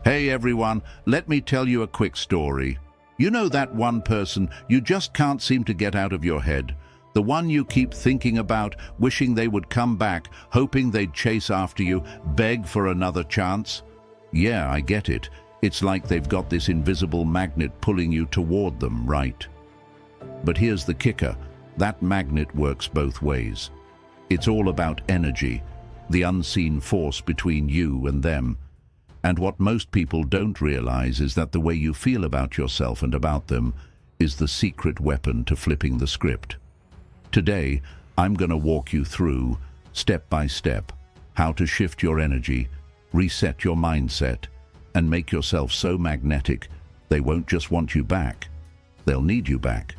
Hey everyone, let me tell you a quick story. You know that one person you just can't seem to get out of your head? The one you keep thinking about, wishing they would come back, hoping they'd chase after you, beg for another chance? Yeah, I get it. It's like they've got this invisible magnet pulling you toward them, right? But here's the kicker. That magnet works both ways. It's all about energy, the unseen force between you and them. And what most people don't realize is that the way you feel about yourself and about them is the secret weapon to flipping the script. Today, I'm going to walk you through, step by step, how to shift your energy, reset your mindset, and make yourself so magnetic they won't just want you back, they'll need you back.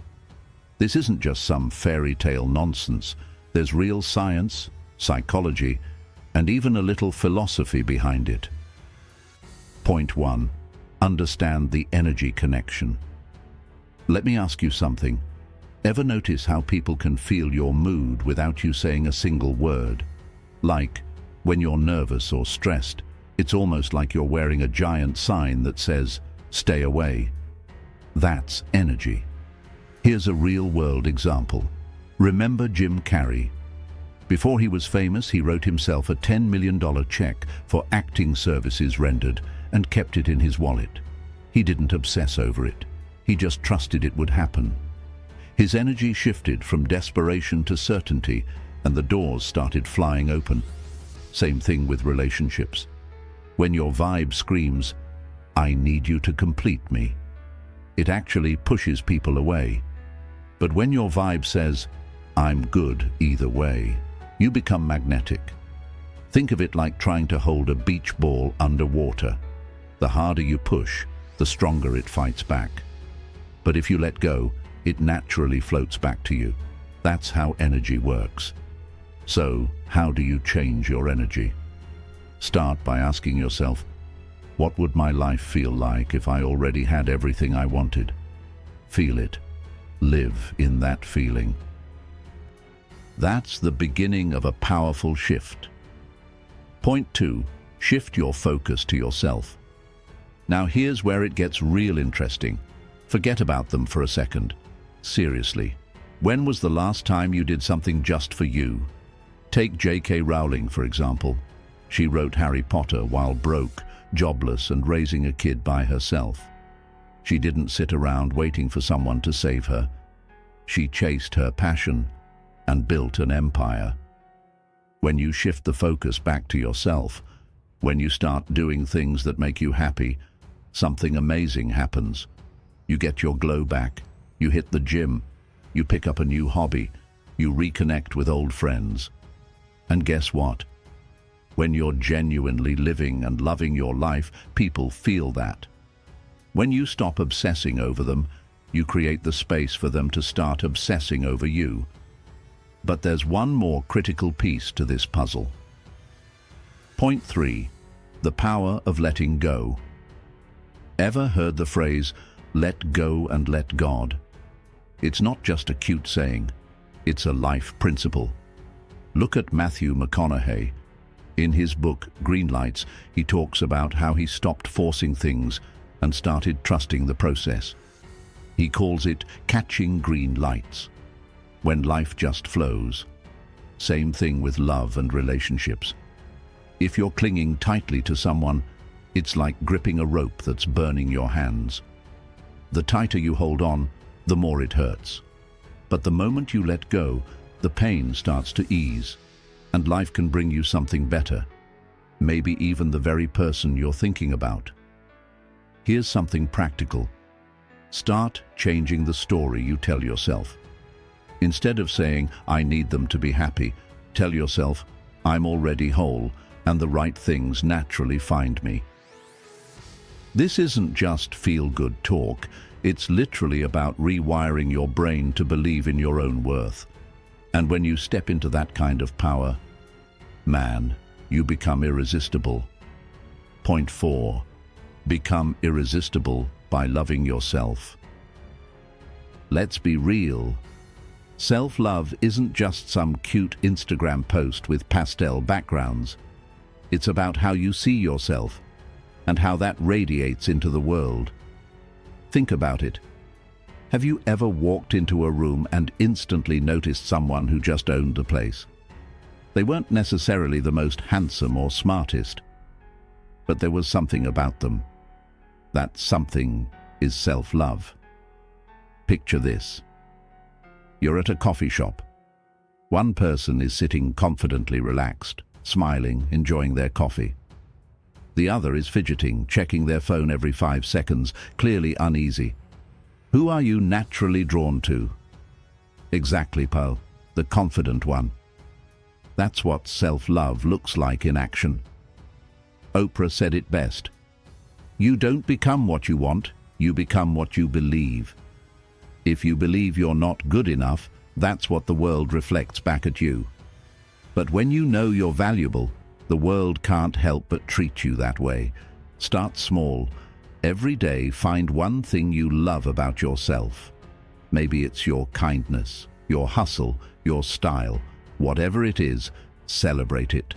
This isn't just some fairy tale nonsense. There's real science, psychology, and even a little philosophy behind it. Point 1. Understand the energy connection. Let me ask you something. Ever notice how people can feel your mood without you saying a single word? Like, when you're nervous or stressed, it's almost like you're wearing a giant sign that says, "Stay away." That's energy. Here's a real-world example. Remember Jim Carrey? Before he was famous, he wrote himself a $10 million check for acting services rendered and kept it in his wallet. He didn't obsess over it. He just trusted it would happen. His energy shifted from desperation to certainty, and the doors started flying open. Same thing with relationships. When your vibe screams, "I need you to complete me," it actually pushes people away. But when your vibe says, "I'm good either way," you become magnetic. Think of it like trying to hold a beach ball underwater. The harder you push, the stronger it fights back. But if you let go, it naturally floats back to you. That's how energy works. So, how do you change your energy? Start by asking yourself, what would my life feel like if I already had everything I wanted? Feel it. Live in that feeling. That's the beginning of a powerful shift. Point 2. Shift your focus to yourself. Now here's where it gets real interesting. Forget about them for a second. Seriously, when was the last time you did something just for you? Take J.K. Rowling, for example. She wrote Harry Potter while broke, jobless, and raising a kid by herself. She didn't sit around waiting for someone to save her. She chased her passion and built an empire. When you shift the focus back to yourself, when you start doing things that make you happy, something amazing happens. You get your glow back, you hit the gym, you pick up a new hobby, you reconnect with old friends. And guess what? When you're genuinely living and loving your life, people feel that. When you stop obsessing over them, you create the space for them to start obsessing over you. But there's one more critical piece to this puzzle. Point 3. The power of letting go. Ever heard the phrase, "let go and let God"? It's not just a cute saying. It's a life principle. Look at Matthew McConaughey. In his book, Green Lights, he talks about how he stopped forcing things and started trusting the process. He calls it catching green lights, when life just flows. Same thing with love and relationships. If you're clinging tightly to someone, it's like gripping a rope that's burning your hands. The tighter you hold on, the more it hurts. But the moment you let go, the pain starts to ease, and life can bring you something better, maybe even the very person you're thinking about. Here's something practical. Start changing the story you tell yourself. Instead of saying, "I need them to be happy," tell yourself, "I'm already whole, and the right things naturally find me." This isn't just feel-good talk. It's literally about rewiring your brain to believe in your own worth. And when you step into that kind of power, man, you become irresistible. Point 4. Become irresistible by loving yourself. Let's be real. Self-love isn't just some cute Instagram post with pastel backgrounds. It's about how you see yourself, and how that radiates into the world. Think about it. Have you ever walked into a room and instantly noticed someone who just owned the place? They weren't necessarily the most handsome or smartest, but there was something about them. That something is self-love. Picture this. You're at a coffee shop. One person is sitting confidently relaxed, smiling, enjoying their coffee. The other is fidgeting, checking their phone every 5 seconds, clearly uneasy. Who are you naturally drawn to? Exactly, Paul, the confident one. That's what self-love looks like in action. Oprah said it best. You don't become what you want, you become what you believe. If you believe you're not good enough, that's what the world reflects back at you. But when you know you're valuable, the world can't help but treat you that way. Start small. Every day, find one thing you love about yourself. Maybe it's your kindness, your hustle, your style. Whatever it is, celebrate it.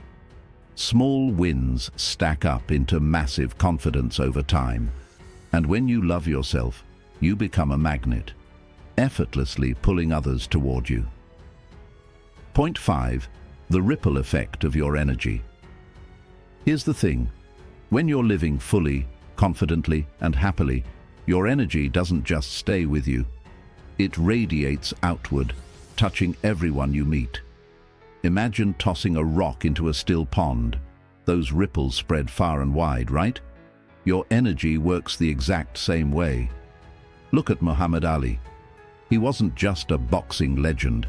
Small wins stack up into massive confidence over time. And when you love yourself, you become a magnet, effortlessly pulling others toward you. Point 5. The ripple effect of your energy. Here's the thing. When you're living fully, confidently, and happily, your energy doesn't just stay with you. It radiates outward, touching everyone you meet. Imagine tossing a rock into a still pond. Those ripples spread far and wide, right? Your energy works the exact same way. Look at Muhammad Ali. He wasn't just a boxing legend.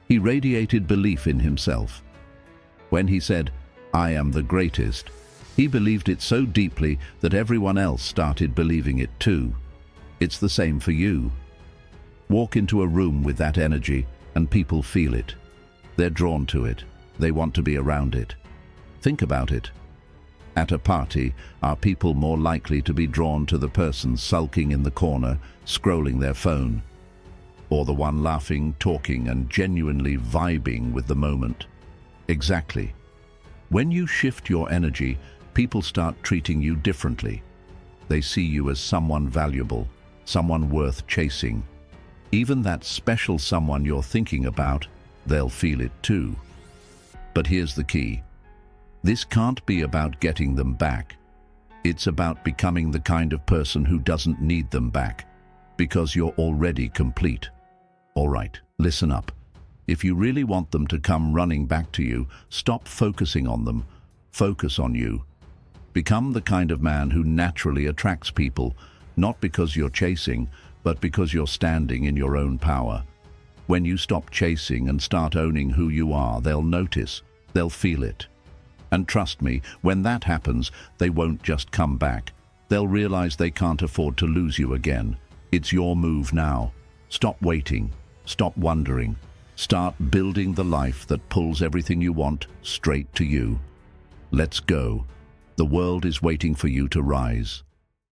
He radiated belief in himself. When he said, "I am the greatest," he believed it so deeply that everyone else started believing it too. It's the same for you. Walk into a room with that energy and people feel it. They're drawn to it. They want to be around it. Think about it. At a party, are people more likely to be drawn to the person sulking in the corner, scrolling their phone, or the one laughing, talking, and genuinely vibing with the moment? Exactly. When you shift your energy, people start treating you differently. They see you as someone valuable, someone worth chasing. Even that special someone you're thinking about, they'll feel it too. But here's the key. This can't be about getting them back. It's about becoming the kind of person who doesn't need them back, because you're already complete. All right, listen up. If you really want them to come running back to you, stop focusing on them. Focus on you. Become the kind of man who naturally attracts people, not because you're chasing, but because you're standing in your own power. When you stop chasing and start owning who you are, they'll notice, they'll feel it. And trust me, when that happens, they won't just come back. They'll realize they can't afford to lose you again. It's your move now. Stop waiting. Stop wondering. Start building the life that pulls everything you want straight to you. Let's go. The world is waiting for you to rise.